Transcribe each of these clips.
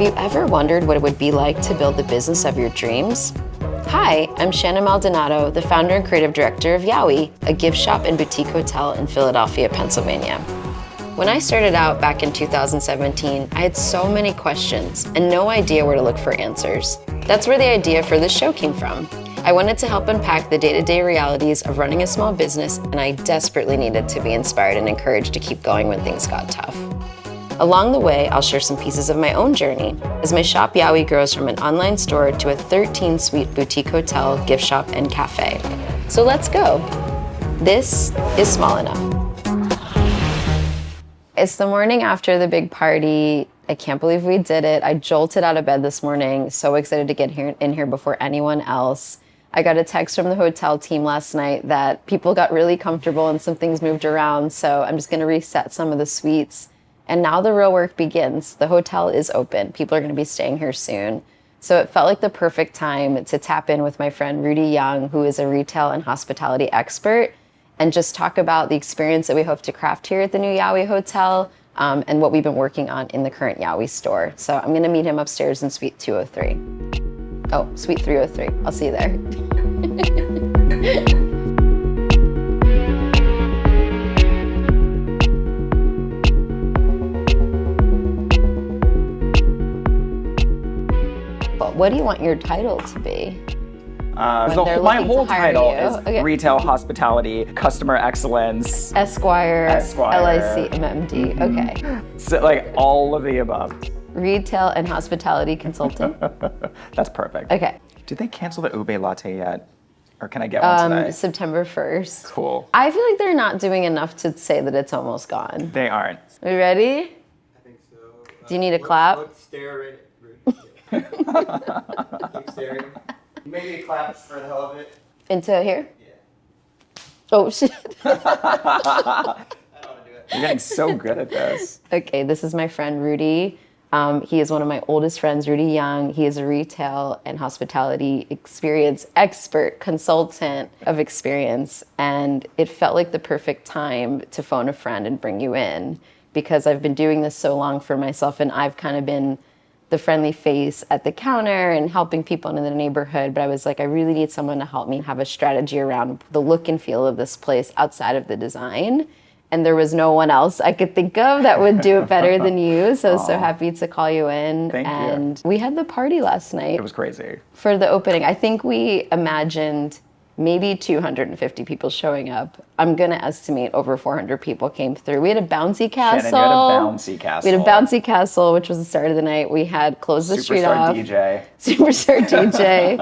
you ever wondered what it would be like to build the business of your dreams? Hi, I'm Shannon Maldonado, the founder and creative director of YOWIE, a gift shop and boutique hotel in Philadelphia, Pennsylvania. When I started out back in 2017, I had so many questions and no idea where to look for answers. That's where the idea for this show came from. I wanted to help unpack the day-to-day realities of running a small business, and I desperately needed to be inspired and encouraged to keep going when things got tough. Along the way, I'll share some pieces of my own journey as my shop YOWIE grows from an online store to a 13-suite boutique hotel, gift shop, and cafe. So let's go. This is Small Enough. It's the morning after the big party. I can't believe we did it. I jolted out of bed this morning, so excited to get in here before anyone else. I got a text from the hotel team last night that people got really comfortable and some things moved around, so I'm just gonna reset some of the suites. And now the real work begins. The hotel is open. People are gonna be staying here soon. So it felt like the perfect time to tap in with my friend Rudy Young, who is a retail and hospitality expert, and just talk about the experience that we hope to craft here at the new YOWIE Hotel, and what we've been working on in the current YOWIE store. So I'm gonna meet him upstairs in suite 203. Oh, suite 303. I'll see you there. What do you want your title to be? My whole title is Okay. Retail, Hospitality, Customer Excellence, Esquire, LIC, MMD. Mm-hmm. Okay. So like all of the above. Retail and hospitality consultant. That's perfect. Okay. Did they cancel the ube latte yet? Or can I get one today? September 1st. Cool. I feel like they're not doing enough to say that it's almost gone. They aren't. Are you ready? I think so. Do you need a clap? Let's stare at it. Keep staring. Maybe a clap for the hell of it. Into here? Yeah. Oh, shit. I don't want to do it. You're getting so good at this. Okay, this is my friend Rudy. He is one of my oldest friends, Rudy Young. He is a retail and hospitality experience expert, consultant of experience. And it felt like the perfect time to phone a friend and bring you in, because I've been doing this so long for myself, and I've kind of been the friendly face at the counter and helping people in the neighborhood. But I was like, I really need someone to help me have a strategy around the look and feel of this place outside of the design. And there was no one else I could think of that would do it better than you. So I was so happy to call you in. Thank you. And we had the party last night. It was crazy. For the opening. I think we imagined maybe 250 people showing up. I'm gonna estimate over 400 people came through. We had a bouncy castle. Shannon, you had a bouncy castle. We had a bouncy castle, which was the start of the night. We had closed the street off. Superstar DJ.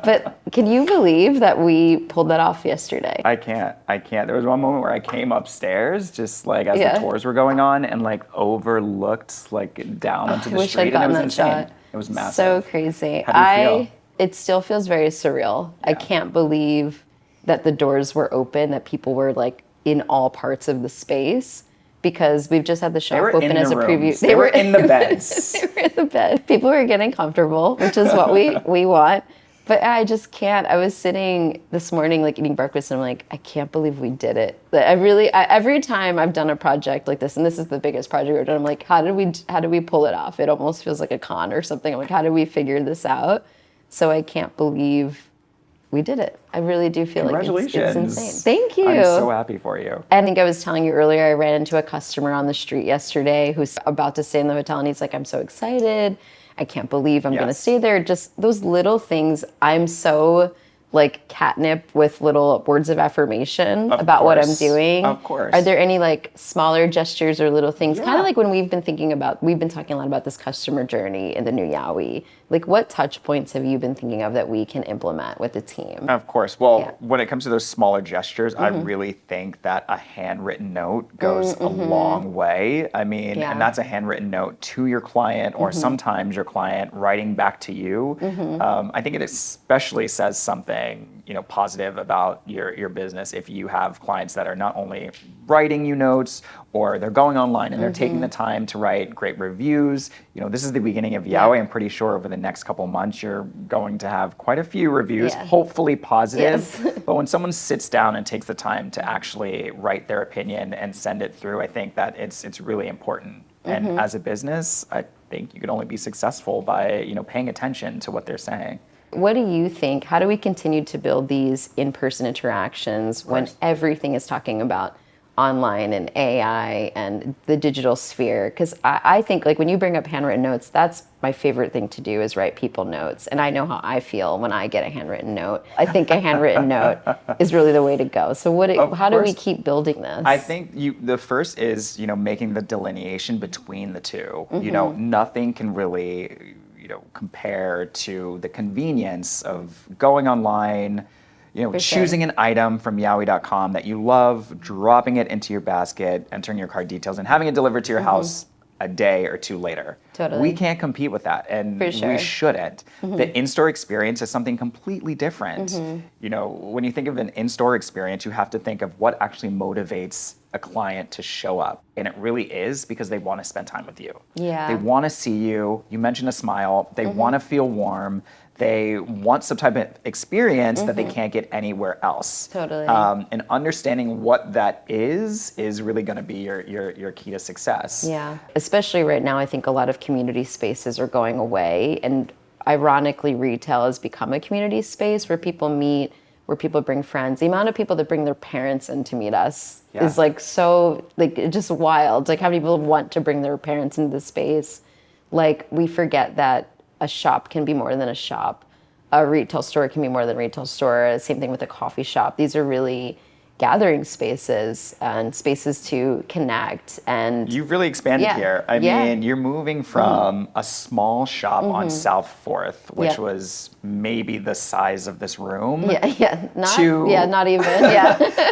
But can you believe that we pulled that off yesterday? I can't. There was one moment where I came upstairs, just like as the tours were going on, and like overlooked like down onto the street, and it was insane. It was massive. So crazy. How do you feel? It still feels very surreal. Yeah. I can't believe that the doors were open, that people were like in all parts of the space, because we've just had the shop open as a preview. They were in the beds. They were in the bed. People were getting comfortable, which is what we want. But I just can't. I was sitting this morning like eating breakfast, and I'm like, I can't believe we did it. Every time I've done a project like this, and this is the biggest project we've done, I'm like, how did we pull it off? It almost feels like a con or something. I'm like, how did we figure this out? So I can't believe we did it. I really do feel like it's insane. Thank you. I'm so happy for you. I think I was telling you earlier, I ran into a customer on the street yesterday who's about to stay in the hotel, and he's like, I'm so excited. I can't believe I'm going to stay there. Just those little things. I'm so like catnip with little words of affirmation about what I'm doing. Of course. Are there any like smaller gestures or little things? Kind of like when we've been talking a lot about this customer journey in the new YOWIE. Like, what touch points have you been thinking of that we can implement with the team? Of course. Well, when it comes to those smaller gestures, I really think that a handwritten note goes a long way. I mean, and that's a handwritten note to your client, or sometimes your client writing back to you. I think it especially says something, positive about your business if you have clients that are not only writing you notes, or they're going online and they're taking the time to write great reviews. This is the beginning of YOWIE. I'm pretty sure over the next couple months you're going to have quite a few reviews, hopefully positive. But when someone sits down and takes the time to actually write their opinion and send it through, I think that it's really important. And as a business, I think you could only be successful by, paying attention to what they're saying. What do you think? How do we continue to build these in-person interactions when everything is talking about online and AI and the digital sphere? Because I think, like, when you bring up handwritten notes, that's my favorite thing to do, is write people notes. And I know how I feel when I get a handwritten note. I think a handwritten note is really the way to go. So how do we keep building this? I think the first is, making the delineation between the two. Nothing can really, compare to the convenience of going online, choosing an item from YOWIE.com that you love, dropping it into your basket, entering your card details, and having it delivered to your house a day or two later. Totally. We can't compete with that, and we shouldn't. The in-store experience is something completely different. When you think of an in-store experience, you have to think of what actually motivates a client to show up. And it really is because they want to spend time with you. Yeah. They want to see you. You mentioned a smile. They want to feel warm. They want some type of experience that they can't get anywhere else. Totally. And understanding what that is really going to be your key to success. Yeah. Especially right now, I think a lot of community spaces are going away. And ironically, retail has become a community space where people meet, where people bring friends. The amount of people that bring their parents in to meet us is just wild. Like, how many people want to bring their parents into the space? Like, we forget that a shop can be more than a shop. A retail store can be more than a retail store. Same thing with a coffee shop. These are really gathering spaces and spaces to connect. And you've really expanded here. I mean, you're moving from a small shop on South 4th, which was maybe the size of this room. Not even.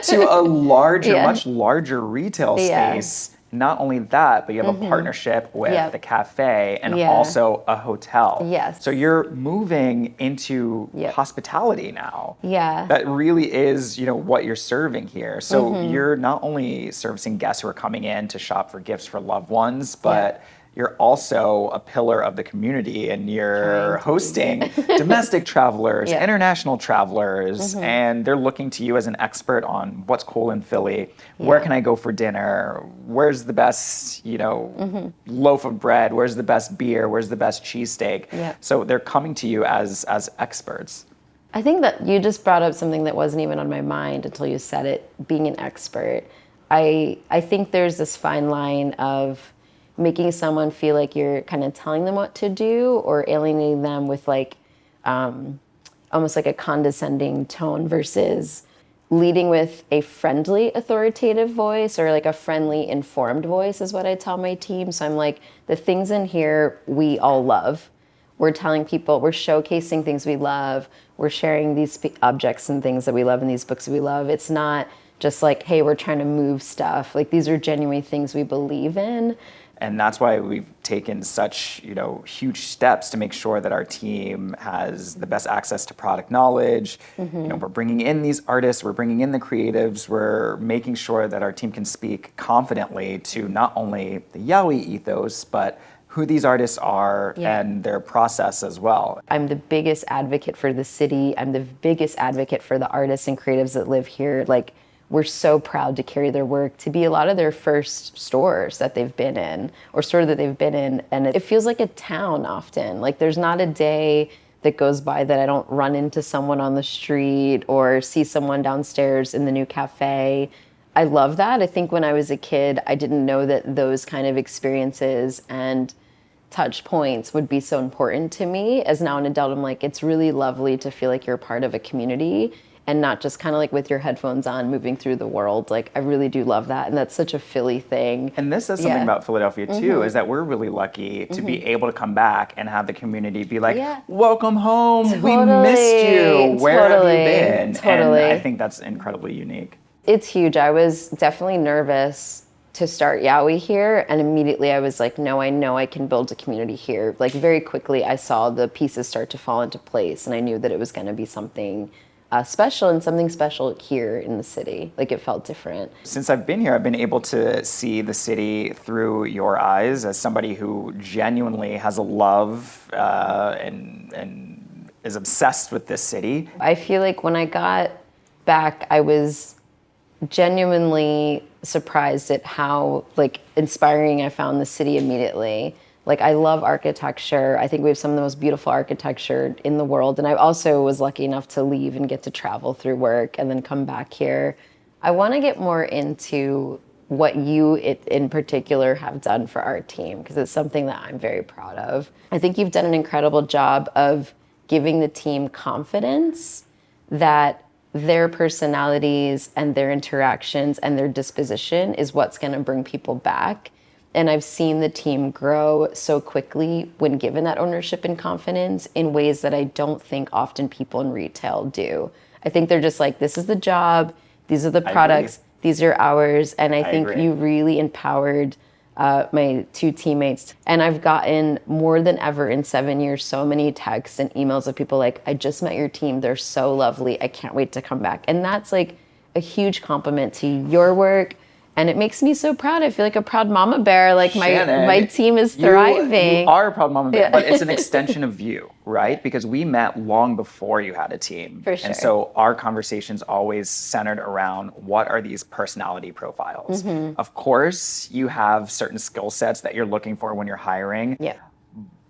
To a larger, much larger retail space. Not only that, but you have a partnership with the cafe and also a hotel. Yes. So you're moving into hospitality now. Yeah. That really is, what you're serving here. So you're not only servicing guests who are coming in to shop for gifts for loved ones, but you're also a pillar of the community, and you're hosting domestic travelers, international travelers, and they're looking to you as an expert on what's cool in Philly. Where can I go for dinner? Where's the best, loaf of bread? Where's the best beer? Where's the best cheesesteak? Yeah. So they're coming to you as experts. I think that you just brought up something that wasn't even on my mind until you said it, being an expert. I think there's this fine line of making someone feel like you're kind of telling them what to do, or alienating them with almost like a condescending tone, versus leading with a friendly, authoritative voice, or like a friendly, informed voice is what I tell my team. So I'm like, the things in here we all love. We're telling people, we're showcasing things we love. We're sharing these objects and things that we love in these books that we love. It's not just like, hey, we're trying to move stuff. Like, these are genuine things we believe in. And that's why we've taken such, huge steps to make sure that our team has the best access to product knowledge. We're bringing in these artists, we're bringing in the creatives, we're making sure that our team can speak confidently to not only the YOWIE ethos, but who these artists are and their process as well. I'm the biggest advocate for the city. I'm the biggest advocate for the artists and creatives that live here. Like, we're so proud to carry their work, to be a lot of their first stores that they've been in, or store that they've been in. And it feels like a town often. Like, there's not a day that goes by that I don't run into someone on the street or see someone downstairs in the new cafe. I love that. I think when I was a kid, I didn't know that those kind of experiences and touch points would be so important to me. As now an adult, I'm like, it's really lovely to feel like you're a part of a community, and not just kind of like with your headphones on moving through the world. Like, I really do love that. And that's such a Philly thing. And this says something about Philadelphia too, is that we're really lucky to be able to come back and have the community be like, welcome home, we missed you, where have you been? And I think that's incredibly unique. It's huge. I was definitely nervous to start YOWIE here, and immediately I was like, no, I know I can build a community here. Like, very quickly I saw the pieces start to fall into place, and I knew that it was going to be something special, and something special here in the city. Like, it felt different. Since I've been here, I've been able to see the city through your eyes as somebody who genuinely has a love and is obsessed with this city. I feel like when I got back, I was genuinely surprised at how inspiring I found the city immediately. Like, I love architecture. I think we have some of the most beautiful architecture in the world. And I also was lucky enough to leave and get to travel through work and then come back here. I want to get more into what you in particular have done for our team, because it's something that I'm very proud of. I think you've done an incredible job of giving the team confidence that their personalities and their interactions and their disposition is what's going to bring people back. And I've seen the team grow so quickly when given that ownership and confidence in ways that I don't think often people in retail do. I think they're just like, this is the job, these are the products, these are ours. And I think you really empowered my two teammates. And I've gotten more than ever in 7 years, so many texts and emails of people like, I just met your team, they're so lovely, I can't wait to come back. And that's like a huge compliment to your work. And it makes me so proud. I feel like a proud mama bear. Like Shannon, my team is thriving. You are a proud mama bear, but it's an extension of you, right? Because we met long before you had a team. For sure. And so our conversations always centered around what are these personality profiles. Of course, you have certain skill sets that you're looking for when you're hiring. Yeah.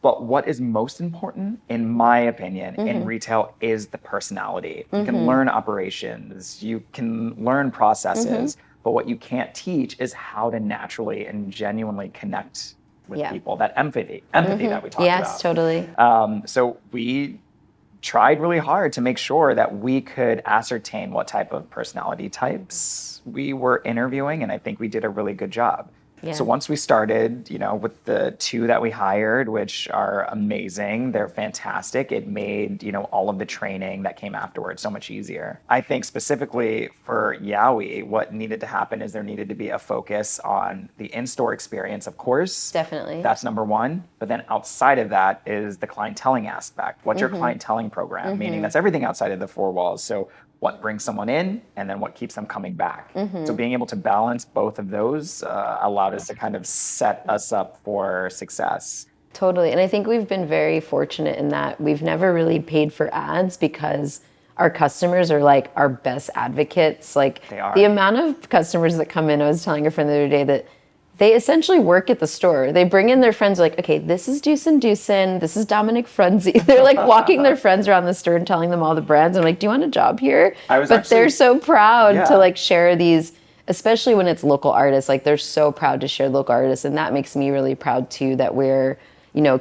But what is most important, in my opinion, in retail is the personality. You can learn operations, you can learn processes, but what you can't teach is how to naturally and genuinely connect with people. That empathy that we talked about. Yes, totally. So we tried really hard to make sure that we could ascertain what type of personality types we were interviewing, and I think we did a really good job. Yeah. So once we started, with the two that we hired, which are amazing, they're fantastic. It made, all of the training that came afterwards so much easier. I think specifically for YOWIE, what needed to happen is there needed to be a focus on the in-store experience, of course. Definitely. That's number one. But then outside of that is the clienteling aspect. What's your clienteling program? Meaning that's everything outside of the four walls. So what brings someone in, and then what keeps them coming back. So being able to balance both of those allowed us to kind of set us up for success. Totally. And I think we've been very fortunate in that we've never really paid for ads because our customers are like our best advocates. Like they are. The amount of customers that come in, I was telling a friend the other day that they essentially work at the store. They bring in their friends like, okay, this is Deucin, this is Dominic Frunzi. They're like walking their friends around the store and telling them all the brands. I'm like, do you want a job here? They're so proud to like share these, especially when it's local artists. Like they're so proud to share local artists. And that makes me really proud too, that we're,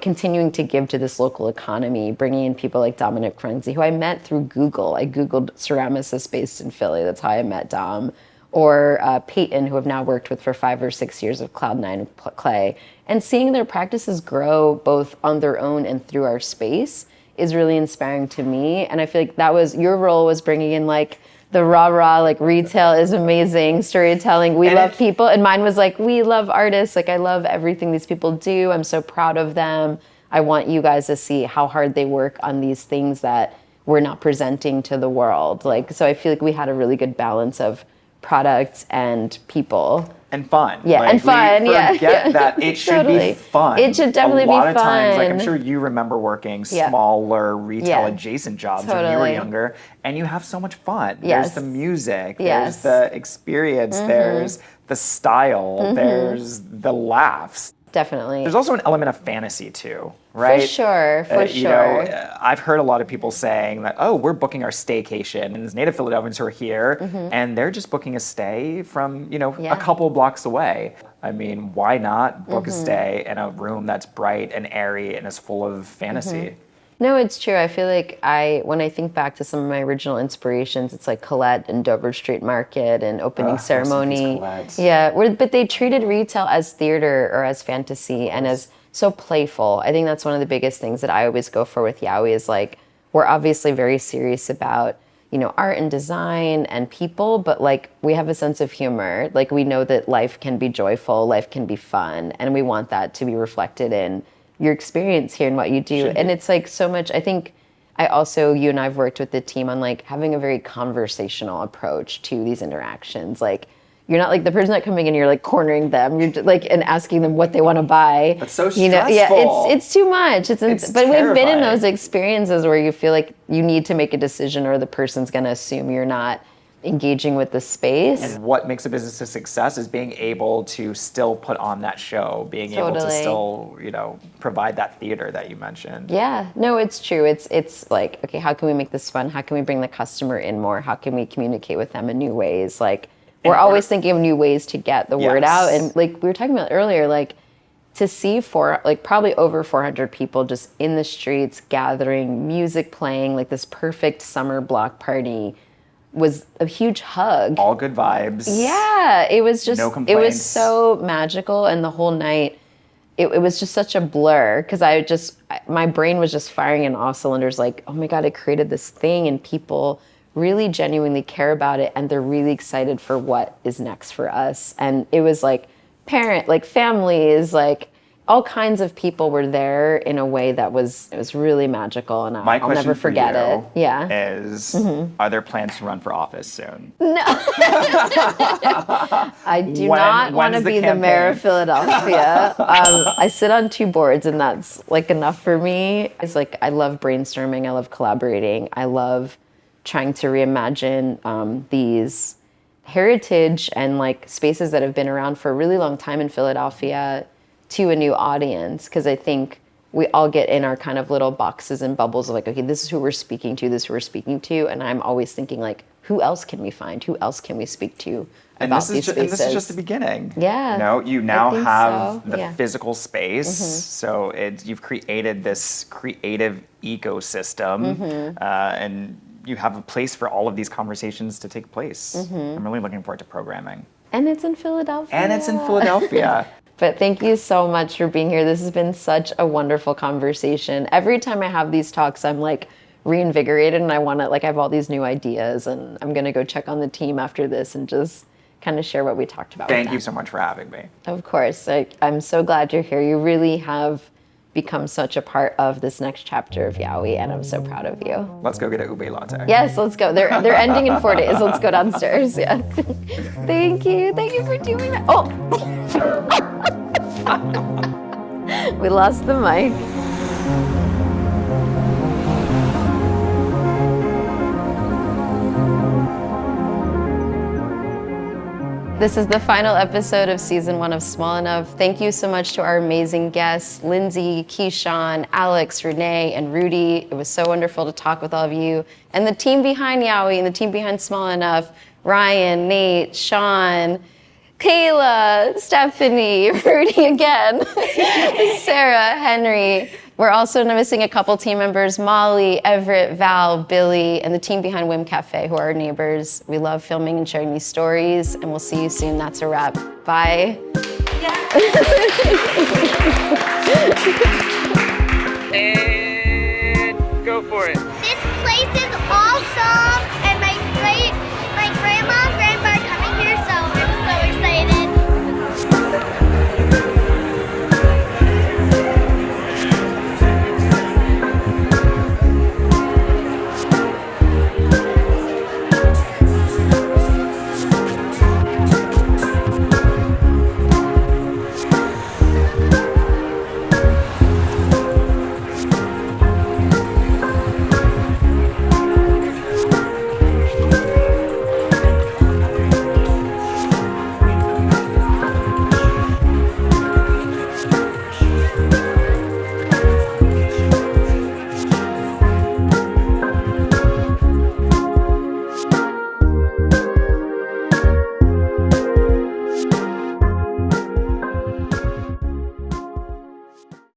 continuing to give to this local economy, bringing in people like Dominic Frunzi, who I met through Google. I Googled ceramicists based in Philly. That's how I met Dom. Or Peyton, who I've now worked with for 5 or 6 years of Cloud9 Clay. And seeing their practices grow both on their own and through our space is really inspiring to me. And I feel like that was, your role was bringing in like the rah-rah, like retail is amazing, storytelling, we love people. And mine was like, we love artists. Like I love everything these people do. I'm so proud of them. I want you guys to see how hard they work on these things that we're not presenting to the world. Like, so I feel like we had a really good balance of products and people. And fun. Yeah, like, and fun. We forget that it should be fun. It should definitely be fun. A lot of times, like I'm sure you remember working smaller retail adjacent jobs when you were younger, and you have so much fun. There's the music, there's the experience, there's the style, there's the laughs. Definitely. There's also an element of fantasy too, right? For sure. I've heard a lot of people saying that, oh, we're booking our staycation, and there's native Philadelphians who are here, and they're just booking a stay from, a couple blocks away. I mean, why not book a stay in a room that's bright and airy and is full of fantasy? No, it's true. I feel like when I think back to some of my original inspirations, it's like Colette and Dover Street Market and Opening Ceremony. Yeah, but they treated retail as theater or as fantasy and as so playful. I think that's one of the biggest things that I always go for with YOWIE is like, we're obviously very serious about, art and design and people, but like we have a sense of humor. Like we know that life can be joyful, life can be fun, and we want that to be reflected in your experience here and what you do. And it's like so much, I think you and I've worked with the team on like having a very conversational approach to these interactions. Like you're not like the person that coming in, you're like cornering them, you're like, and asking them what they want to buy. That's so stressful. It's too much. But terrifying. We've been in those experiences where you feel like you need to make a decision or the person's going to assume you're not engaging with the space. And what makes a business a success is being able to still put on that show, being able to still, provide that theater that you mentioned. Yeah, no, it's true. It's like, okay, how can we make this fun? How can we bring the customer in more? How can we communicate with them in new ways? Like, we're always thinking of new ways to get the word out. And like we were talking about earlier, like to see probably over 400 people just in the streets gathering, music playing, like this perfect summer block party was a huge hug. All good vibes. Yeah, it was just, no complaints. It was so magical, and the whole night, it was just such a blur, because my brain was just firing in all cylinders, like, oh my God, I created this thing, and people really genuinely care about it, and they're really excited for what is next for us. And it was like families, like all kinds of people were there in a way that was really magical, and I'll never forget it. Yeah. Is are there plans to run for office soon? No. I do not want to be the mayor of Philadelphia. I sit on 2 boards, and that's like enough for me. It's like I love brainstorming, I love collaborating, I love trying to reimagine these heritage and like spaces that have been around for a really long time in Philadelphia to a new audience, because I think we all get in our kind of little boxes and bubbles of like, okay, this is who we're speaking to, and I'm always thinking like, who else can we find? Who else can we speak to about these spaces? And this is just the beginning. Yeah. You now have the physical space, so you've created this creative ecosystem, and you have a place for all of these conversations to take place. I'm really looking forward to programming. And it's in Philadelphia. But thank you so much for being here. This has been such a wonderful conversation. Every time I have these talks, I'm like reinvigorated, and I want to, like, I have all these new ideas, and I'm going to go check on the team after this and just kind of share what we talked about. Thank you so much for having me. Of course. I'm so glad you're here. You really have become such a part of this next chapter of YOWIE, and I'm so proud of you. Let's go get a ube latte. Yes, let's go. They're ending in 4 days. Let's go downstairs. Yeah. Thank you. Thank you for doing that. Oh. We lost the mic. This is the final episode of season 1 of Small Enough. Thank you so much to our amazing guests, Lindsay, Keyshawn, Alex, Renee, and Rudy. It was so wonderful to talk with all of you. And the team behind YOWIE and the team behind Small Enough, Ryan, Nate, Sean, Kayla, Stephanie, Rudy again, Sarah, Henry. We're also missing a couple team members, Molly, Everett, Val, Billy, and the team behind Whim Cafe, who are our neighbors. We love filming and sharing these stories, and we'll see you soon. That's a wrap. Bye. And go for it. This place is awesome!